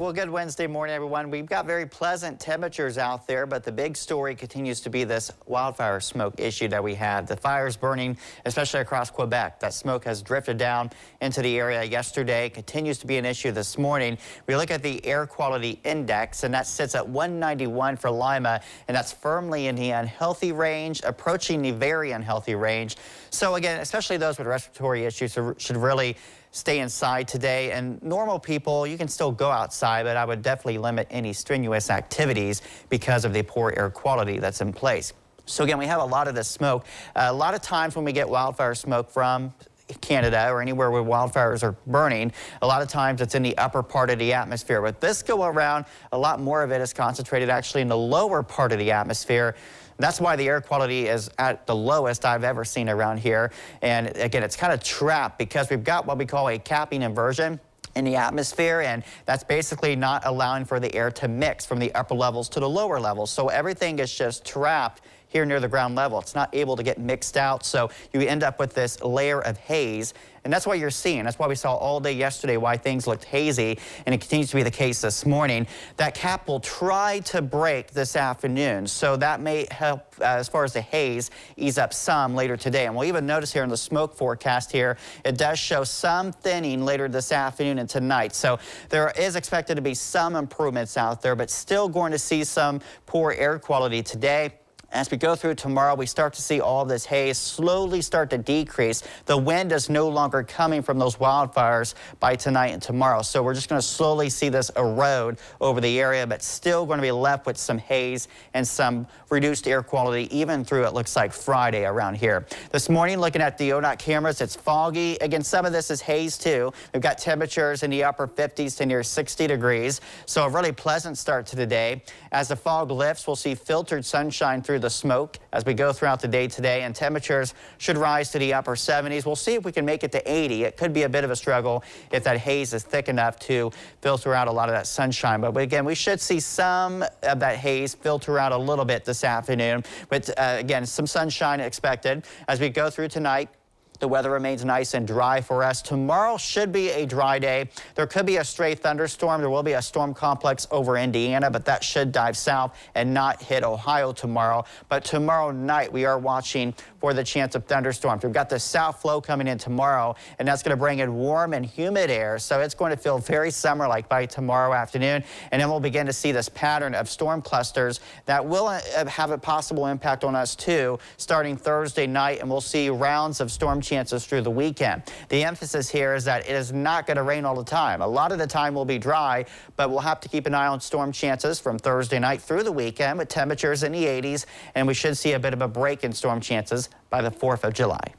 Well, good Wednesday morning, everyone. We've got very pleasant temperatures out there, but the big story continues to be this wildfire smoke issue that we have. The fires burning, especially across Quebec. That smoke has drifted down into the area yesterday, continues to be an issue this morning. We look at the air quality index, and that sits at 191 for Lima, and that's firmly in the unhealthy range, approaching the very unhealthy range. So again, especially those with respiratory issues should really stay inside today. And normal people, you can still go outside, but I would definitely limit any strenuous activities because of the poor air quality that's in place. So again, we have a lot of this smoke. A lot of times when we get wildfire smoke from Canada or anywhere where wildfires are burning, a lot of times it's in the upper part of the atmosphere. But this go around, a lot more of it is concentrated actually in the lower part of the atmosphere. That's why the air quality is at the lowest I've ever seen around here. And again, it's kind of trapped because we've got what we call a capping inversion in the atmosphere, and that's basically not allowing for the air to mix from the upper levels to the lower levels. So everything is just trapped here near the ground level. It's not able to get mixed out, so you end up with this layer of haze, and that's what you're seeing. That's why we saw all day yesterday why things looked hazy, and it continues to be the case this morning. That cap will try to break this afternoon, so that may help as far as the haze ease up some later today. And we'll even notice here in the smoke forecast here, it does show some thinning later this afternoon and tonight. So there is expected to be some improvements out there, but still going to see some poor air quality today. As we go through tomorrow, we start to see all this haze slowly start to decrease. The wind is no longer coming from those wildfires by tonight and tomorrow. So we're just going to slowly see this erode over the area, but still going to be left with some haze and some reduced air quality even through, it looks like, Friday around here. This morning, looking at the ODOT cameras, it's foggy. Again, some of this is haze too. We've got temperatures in the upper 50s to near 60 degrees. So a really pleasant start to the day. As the fog lifts, we'll see filtered sunshine through the smoke as we go throughout the day today, and temperatures should rise to the upper 70s. We'll see if we can make it to 80. It could be a bit of a struggle if that haze is thick enough to filter out a lot of that sunshine. But again, we should see some of that haze filter out a little bit this afternoon. But again, some sunshine expected as we go through tonight. The weather remains nice and dry for us. Tomorrow should be a dry day. There could be a stray thunderstorm. There will be a storm complex over Indiana, but that should dive south and not hit Ohio tomorrow. But tomorrow night, we are watching for the chance of thunderstorms. We've got the south flow coming in tomorrow, and that's going to bring in warm and humid air. So it's going to feel very summer-like by tomorrow afternoon. And then we'll begin to see this pattern of storm clusters that will have a possible impact on us too, starting Thursday night, and we'll see rounds of storm chances through the weekend. The emphasis here is that it is not going to rain all the time. A lot of the time will be dry, but we'll have to keep an eye on storm chances from Thursday night through the weekend with temperatures in the 80s, and we should see a bit of a break in storm chances by the 4th of July.